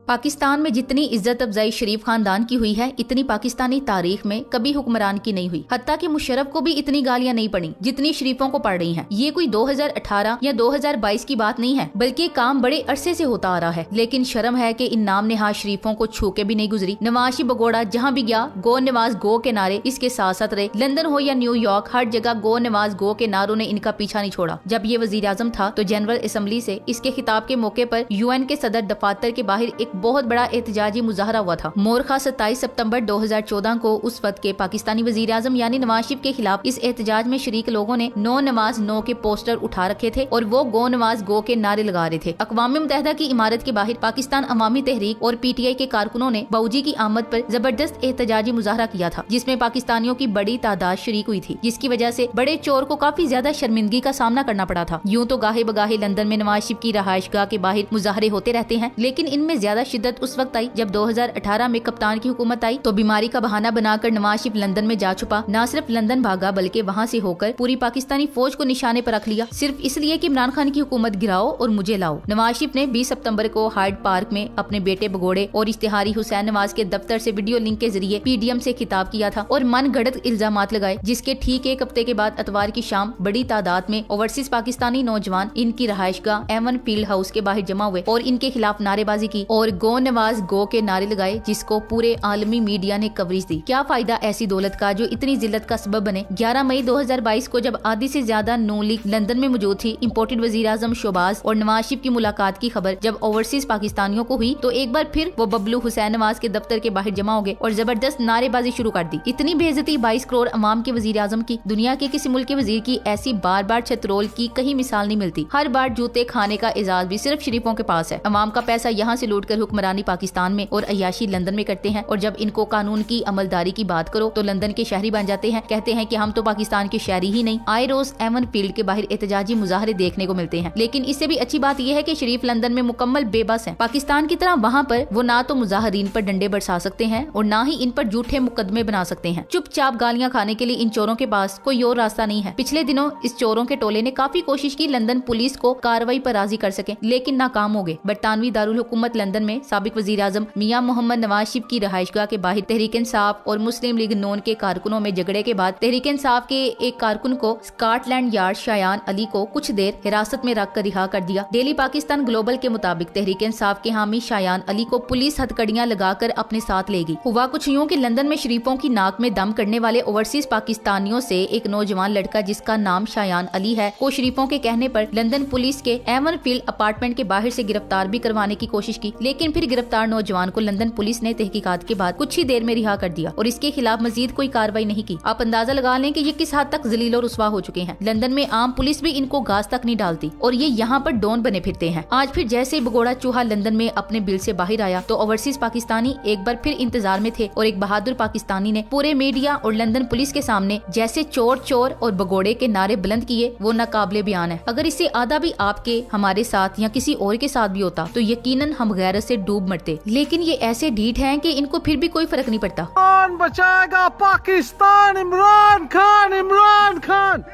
पाकिस्तान में जितनी इज्जत अफजाई शरीफ खानदान की हुई है इतनी पाकिस्तानी तारीख में कभी हुक्मरान की नहीं हुई। हत्ता कि मुशर्रफ को भी इतनी गालियां नहीं पड़ी जितनी शरीफों को पड़ रही हैं। ये कोई 2018 या 2022 की बात नहीं है, बल्कि काम बड़े अरसे से होता आ रहा है। लेकिन शर्म है कि इन नाम नेहाज शरीफों को छू के भी नहीं गुजरी। नवाज बगोड़ा जहाँ भी गया गो नवाज गो के नारे इसके साथ साथ रहे। लंदन हो या न्यूयॉर्क, हर जगह गो नवाज गो के नारों ने इनका पीछा नहीं छोड़ा। जब ये वजीर आजम था तो जनरल असम्बली से इसके खिताब के मौके पर UN के सदर दफातर के बाहर एक बहुत बड़ा एहतजाजी मुजाहरा हुआ था। मोरखा 27 सितंबर 2014 को उस वक्त के पाकिस्तानी वजीर आजम यानी नवाज शरीफ के खिलाफ इस एहतजाज में शरीक लोगों ने नो नमाज नो के पोस्टर उठा रखे थे और वो गो नवाज गो के नारे लगा रहे थे। अक़वाम मुत्तहिदा की इमारत के बाहर पाकिस्तान अवामी तहरीक और PTI के कारकुनों ने बाऊजी की आमद पर जबरदस्त एहतजाजी मुजाहरा किया था, जिसमें पाकिस्तानियों की बड़ी तादाद शरीक हुई थी, जिसकी वजह से बड़े चोर को काफी ज्यादा शर्मिंदगी का सामना करना पड़ा था। यूँ तो गाहे बगाहे लंदन में नवाज शरीफ की रहायशगाह के बाहर मुजाहरे होते रहते हैं, लेकिन इनमें ज्यादा शिद्दत उस वक्त आई जब 2018 में कप्तान की हुकूमत आई तो बीमारी का बहाना बनाकर नवाज शरीफ लंदन में जा छुपा। न सिर्फ लंदन भागा बल्कि वहाँ से होकर पूरी पाकिस्तानी फौज को निशाने पर रख लिया, सिर्फ इसलिए कि इमरान खान की हुकूमत गिराओ और मुझे लाओ। नवाज शरीफ ने 20 सितंबर को हाइड पार्क में अपने बेटे बगोड़े और इश्तिहारी हुसैन नवाज के दफ्तर से वीडियो लिंक के जरिए PDM से खिताब किया था और मन गढ़ंत इल्जामात लगाए, जिसके ठीक एक हफ्ते के बाद अतवार की शाम बड़ी तादाद में ओवरसीज पाकिस्तानी नौजवान इनकी रहायशगाह एवन फील्ड हाउस के बाहर जमा हुए और इनके खिलाफ नारेबाजी की और गो नवाज गो के नारे लगाए, जिसको पूरे आलमी मीडिया ने कवरेज दी। क्या फायदा ऐसी दौलत का जो इतनी जिल्लत का सबब बने। 11 मई 2022 को जब आधी से ज्यादा नून लीग लंदन में मौजूद थी, इम्पोर्टेड वजीर आजम शोबाज और नवाज शरीफ की मुलाकात की खबर जब ओवरसीज पाकिस्तानियों को हुई तो एक बार फिर वो बबलू हुसैन नवाज के दफ्तर के बाहर जमा हो गए और जबरदस्त नारेबाजी शुरू कर दी। इतनी बेइज्जती 22 करोड़ अवाम के वजीर आजम की दुनिया के किसी मुल्क के वजीर की ऐसी बार बार छतरोल की कहीं मिसाल नहीं मिलती। हर बार जूते खाने का एजाज भी सिर्फ शरीफों के पास है। अवाम का पैसा यहाँ से लूट कर हुक्मरानी पाकिस्तान में और अय्याशी लंदन में करते हैं और जब इनको कानून की अमलदारी की बात करो तो लंदन के शहरी बन जाते हैं। कहते हैं कि हम तो पाकिस्तान के शहरी ही नहीं। आए रोज एवन फील्ड के बाहर एहतजाजी मुजाहरे देखने को मिलते हैं, लेकिन इससे भी अच्छी बात यह है कि शरीफ लंदन में मुकम्मल बेबस हैं। पाकिस्तान की तरह वहाँ पर वो ना तो मुजाहरीन पर डंडे बरसा सकते हैं और ना ही इन पर झूठे मुकदमे बना सकते हैं। चुपचाप गालियां खाने के लिए इन चोरों के पास कोई और रास्ता नहीं है। पिछले दिनों इस चोरों के टोले ने काफी कोशिश की लंदन पुलिस को कार्रवाई पर राजी कर सके, लेकिन नाकाम हो गए। बरतानवी दारुल हुकूमत लंदन में साबिक वजीर आजम मियां मोहम्मद नवाज शरीफ की रहायशगाह के बाहर तहरीक इंसाफ और मुस्लिम लीग नून के कारकुनों में झगड़े के बाद तहरीक इंसाफ के एक कारकुन को स्कॉटलैंड यार्ड शायान अली को कुछ देर हिरासत में रखकर रिहा कर दिया। डेली पाकिस्तान ग्लोबल के मुताबिक तहरीक इंसाफ के हामी शायान अली को पुलिस हथकड़ियां लगाकर अपने साथ ले गई। हुआ कुछ यूं कि लंदन में शरीफों की नाक में दम करने वाले ओवरसीज पाकिस्तानियों से एक नौजवान लड़का जिसका नाम शायान अली है को शरीफों के कहने पर लंदन पुलिस के एवन फील्ड अपार्टमेंट के बाहर से गिरफ्तार भी करवाने की कोशिश की, लेकिन फिर गिरफ्तार नौजवान को लंदन पुलिस ने तहकीकात के बाद कुछ ही देर में रिहा कर दिया और इसके खिलाफ मजीद कोई कार्रवाई नहीं की। आप अंदाजा लगा लें कि ये किस हद तक जलील और रुस्वा हो चुके हैं। लंदन में आम पुलिस भी इनको घास तक नहीं डालती और ये यहाँ पर डॉन बने फिरते हैं। आज फिर जैसे बगोड़ा चूहा लंदन में अपने बिल से बाहर आया तो ओवरसीज पाकिस्तानी एक बार फिर इंतजार में थे और एक बहादुर पाकिस्तानी ने पूरे मीडिया और लंदन पुलिस के सामने जैसे चोर चोर और बगोड़े के नारे बुलंद किए, वो नाकाबिले बयान है। अगर इससे आधा भी आपके हमारे साथ या किसी और के साथ भी होता तो यकीनन हम गैरत से डूब मरते, लेकिन ये ऐसे ढीठ हैं कि इनको फिर भी कोई फर्क नहीं पड़ता। कौन बचाएगा Pakistan? Imran Khan, Imran Khan,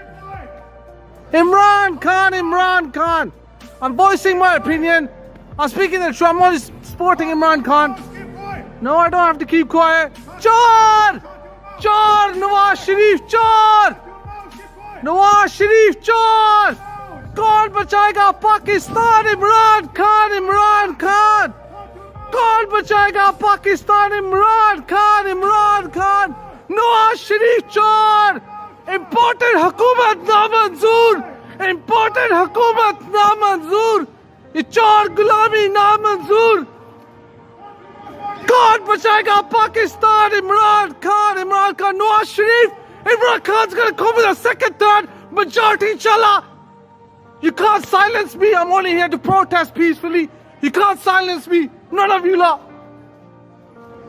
Imran Khan, Imran Khan. I'm voicing my opinion. I'm speaking the truth. I'm only supporting Imran Khan. No, I don't have to keep quiet. Chor! Chor! Nawaz Sharif, chor! Nawaz Sharif, chor! कौन बचाएगा पाकिस्तान? इमरान खान, इमरान खान। कौन बचाएगा पाकिस्तान? इमरान खान, इमरान खान। नवाज शरीफ चोर। इम्पोर्टेड हुकूमत नामंजूर, इम्पोर्टेड हुकूमत नामंजूर, ये चोर गुलामी नामंजूर। कौन बचाएगा Pakistan? Imran Khan, Imran Khan. Nawaz Sharif, Imran Khan's gonna come with a second, third majority, inshallah. You can't silence me. I'm only here to protest peacefully. You can't silence me. None of you lot.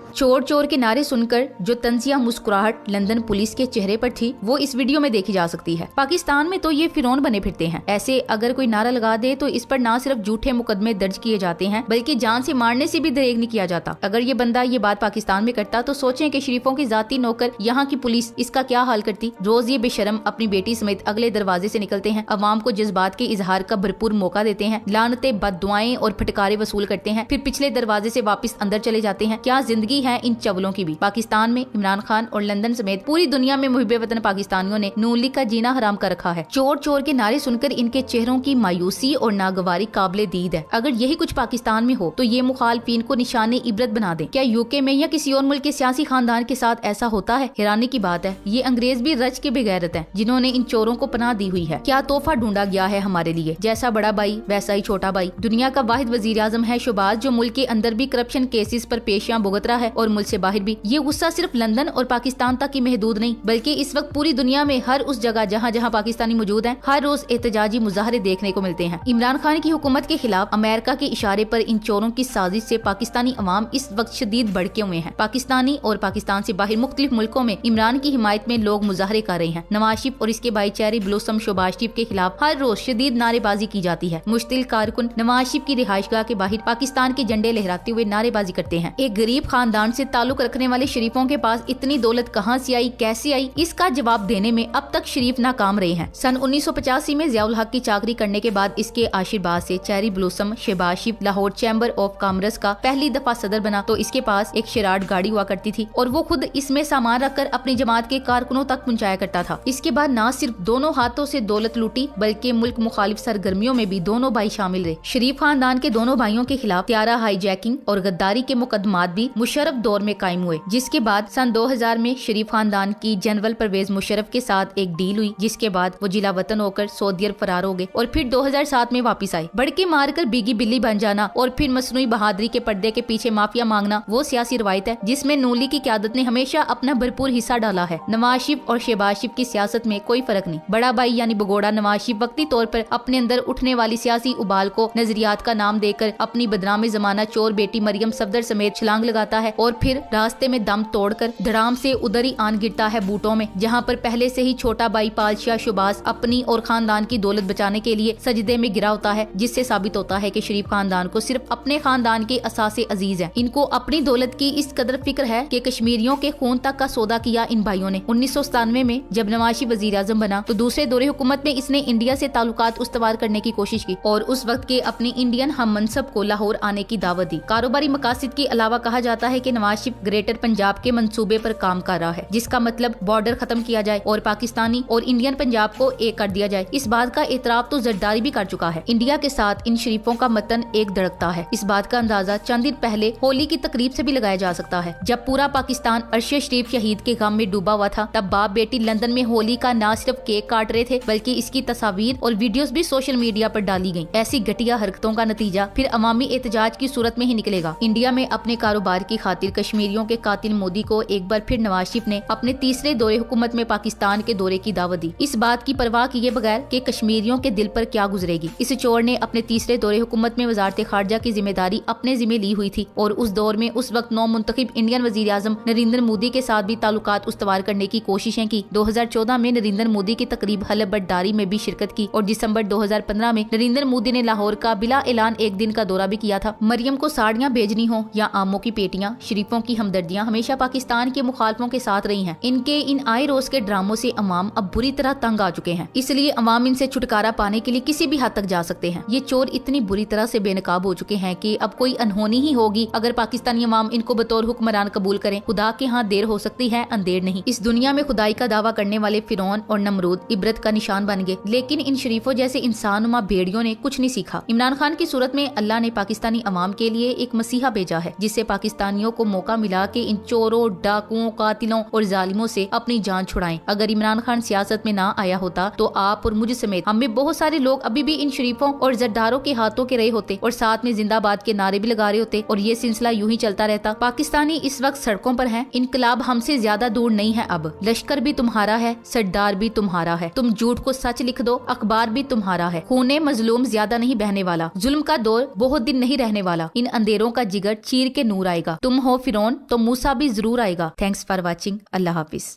चोर चोर के नारे सुनकर जो तंजिया मुस्कुराहट लंदन पुलिस के चेहरे पर थी वो इस वीडियो में देखी जा सकती है। पाकिस्तान में तो ये फिरौन बने फिरते हैं। ऐसे अगर कोई नारा लगा दे तो इस पर ना सिर्फ झूठे मुकदमे दर्ज किए जाते हैं बल्कि जान से मारने से भी दरेग नहीं किया जाता। अगर ये बंदा ये बात पाकिस्तान में करता तो सोचें कि शरीफों की जाती नौकर यहाँ की पुलिस इसका क्या हाल करती। रोज ये बेशरम अपनी बेटी समेत अगले दरवाजे से निकलते हैं, अवाम को जज्बात के इजहार का भरपूर मौका देते हैं, लानते बददुआएं और फटकारे वसूल करते हैं, फिर पिछले दरवाजे से वापस अंदर चले जाते हैं। क्या जिंदगी है इन चवलों की भी। पाकिस्तान में इमरान खान और लंदन समेत पूरी दुनिया में मुहिब्बे वतन पाकिस्तानियों ने नून लीग का जीना हराम कर रखा है। चोर चोर के नारे सुनकर इनके चेहरों की मायूसी और नागवारी काबिले दीद है। अगर यही कुछ पाकिस्तान में हो तो ये मुखालफीन को निशाने इबरत बना दे। क्या यूके में या किसी और मुल्क के सियासी खानदान के साथ ऐसा होता है? हैरानी की बात है, ये अंग्रेज भी रच के बेगैरत हैं जिन्होंने इन चोरों को पनाह दी हुई है। क्या तोहफा ढूंढा गया है हमारे लिए? जैसा बड़ा भाई वैसा ही छोटा भाई। दुनिया का वाहिद वजीर आजम है शहबाज जो मुल्क के अंदर भी करप्शन केसेस पर पेशियां भुगत रहा है और मुल्क से बाहर भी। ये गुस्सा सिर्फ लंदन और पाकिस्तान तक ही महदूद नहीं बल्कि इस वक्त पूरी दुनिया में हर उस जगह जहाँ जहाँ पाकिस्तानी मौजूद हैं हर रोज एहतजाजी मुजाहरे देखने को मिलते हैं। इमरान खान की हुकूमत के खिलाफ अमेरिका के इशारे पर इन चोरों की साजिश से पाकिस्तानी अवाम इस वक्त शदीद भड़के हुए हैं। पाकिस्तानी और पाकिस्तान से बाहर मुख्तलिफ मुल्कों में इमरान की हिमायत में लोग मुजाहरे कर रहे हैं। नवाज शरीफ और इसके भाई चेरी ब्लॉसम शहबाज शरीफ के खिलाफ हर रोज शदीद नारेबाजी की जाती है। मुश्तिल कारकुन नवाज शरीफ की रिहाइशगाह के बाहर पाकिस्तान के झंडे लहराते हुए नारेबाजी करते हैं। एक गरीब खानदान से ताल्लुक रखने वाले शरीफों के पास इतनी दौलत कहां से आई, कैसे आई, इसका जवाब देने में अब तक शरीफ नाकाम रहे हैं। सन 1985 में ज़ियाउल हक की चाकरी करने के बाद इसके आशीर्वाद से cherry blossom Shahbaz Sharif Lahore chamber of commerce का पहली दफा सदर बना तो इसके पास एक शेराड गाड़ी हुआ करती थी और वो खुद इसमें सामान रखकर अपनी जमात के कारकुनों तक पहुंचाया करता था। इसके बाद न सिर्फ दोनों हाथों से दौलत लूटी बल्कि मुल्क मुखालिफ सरगर्मियों में भी दोनों भाई शामिल रहे। शरीफ खानदान के दोनों भाइयों के खिलाफ 13 हाईजैकिंग और गद्दारी के मुकदमात भी मुशर्रफ दौर में कायम हुए, जिसके बाद सन 2000 में शरीफ खानदान की जनरल परवेज मुशर्रफ के साथ एक डील हुई जिसके बाद वो जिला वतन होकर सऊदी अरब फरार हो गए और फिर 2007 में वापस आए। बड़के मारकर बीगी बिल्ली बन जाना और फिर मसनूई बहादुरी के पर्दे के पीछे माफिया मांगना वो सियासी रवायत है जिसमें नून लीग की क़यादत ने हमेशा अपना भरपूर हिस्सा डाला है। नवाज शरीफ और शहबाज शरीफ की सियासत में कोई फर्क नहीं। बड़ा भाई यानी भगोड़ा नवाज शरीफ वक्ती तौर पर अपने अंदर उठने वाली सियासी उबाल को नजरियात का नाम देकर अपनी बदनामी जमाना चोर बेटी मरियम सफदर समेत छलांग लगाता है और फिर रास्ते में दम तोड़कर धड़ाम से उधर ही आन गिरता है बूटों में, जहाँ पर पहले से ही छोटा भाई पालशाह शहबाज अपनी और खानदान की दौलत बचाने के लिए सजदे में गिरा होता है, जिससे साबित होता है कि शरीफ खानदान को सिर्फ अपने खानदान के असासे अजीज है। इनको अपनी दौलत की इस कदर फिक्र है कि कश्मीरियों के खून तक का सौदा किया इन भाइयों ने। 1997 में जब नवाज शरीफ वजीर आजम बना तो दूसरे दौरे हुकूमत में इसने इंडिया से ताल्लुकात उस्तवार करने की कोशिश की और उस वक्त के अपनी इंडियन हम मनसब को लाहौर आने की दावत दी। कारोबारी मकासद के अलावा कहा जाता है कि नवाज शरीफ ग्रेटर पंजाब के मंसूबे पर काम कर रहा है, जिसका मतलब बॉर्डर खत्म किया जाए और पाकिस्तानी और इंडियन पंजाब को एक कर दिया जाए। इस बात का एतराफ तो जरदारी भी कर चुका है। इंडिया के साथ इन शरीफों का मतन एक धड़कता है। इस बात का अंदाजा चंद दिन पहले होली की तकरीब से भी लगाया जा सकता है, जब पूरा पाकिस्तान अरशद शरीफ शहीद के गम में डूबा हुआ था। तब बाप बेटी लंदन में होली का न सिर्फ केक काट रहे थे बल्कि इसकी तस्वीर और वीडियोस भी सोशल मीडिया पर डाली गयी। ऐसी घटिया हरकतों का नतीजा फिर अवामी एहतजाज की सूरत में ही निकलेगा। इंडिया में अपने कारोबार की खातिर कश्मीरियों के कातिल मोदी को एक बार फिर नवाज शरीफ ने अपने तीसरे दौरे हुकूमत में पाकिस्तान के दौरे की दावत दी, इस बात की परवाह किए बगैर कि कश्मीरियों के दिल पर क्या गुजरेगी। इस चोर ने अपने तीसरे दौरे हुकूमत में वजारत खारजा की जिम्मेदारी अपने जिम्मे ली हुई थी और उस दौर में उस वक्त नौ मुंतखब इंडियन वजीर आजम नरेंद्र मोदी के साथ भी ताल्लुकात उस्तवार करने की कोशिशें की। 2014 में नरेंद्र मोदी की तकरीब हलबर्दारी में भी शिरकत की और दिसंबर 2015 में नरेंद्र मोदी ने लाहौर का बिला ऐलान एक दिन का दौरा भी किया था। मरियम को साड़ियाँ भेजनी हो या आमों की पेटियां, शरीफों की हमदर्दियां हमेशा पाकिस्तान के मुखालफों के साथ रही हैं। इनके इन आए रोज के ड्रामों से अवाम अब बुरी तरह तंग आ चुके हैं, इसलिए अवाम इनसे छुटकारा पाने के लिए किसी भी हद तक जा सकते हैं। ये चोर इतनी बुरी तरह से बेनकाब हो चुके हैं कि अब कोई अनहोनी ही होगी अगर पाकिस्तानी अवाम इनको बतौर हुक्मरान कबूल करें। खुदा के हाथ देर हो सकती है, अंधेर नहीं। इस दुनिया में खुदाई का दावा करने वाले फिरौन और नमरूद इबरत का निशान बन गए, लेकिन इन शरीफों जैसे इंसानुमा भेड़ियों ने कुछ नहीं सीखा। इमरान खान की सूरत में अल्लाह ने पाकिस्तानी अवाम के लिए एक मसीहा भेजा है, जिससे पाकिस्तानियों को मौका मिला कि इन चोरों, डाकुओं, कातिलों और जालिमों से अपनी जान छुड़ाएं। अगर इमरान खान सियासत में ना आया होता तो आप और मुझ समेत हम में बहुत सारे लोग अभी भी इन शरीफों और जरदारों के हाथों के रहे होते और साथ में जिंदाबाद के नारे भी लगा रहे होते और ये सिलसिला यूं ही चलता रहता। पाकिस्तानी इस वक्त सड़कों पर हैं। इनकलाब हमसे ज्यादा दूर नहीं है। अब लश्कर भी तुम्हारा है, सरदार भी तुम्हारा है। तुम झूठ को सच लिख दो, अखबार भी तुम्हारा है। खूने मजलूम ज्यादा नहीं बहने वाला, जुल्म का दौर बहुत दिन नहीं रहने वाला। इन अंधेरों का जिगर चीर के नूर आएगा। तुम तुम हो फिरौन तो मूसा भी जरूर आएगा। Thanks for watching. Allah Hafiz.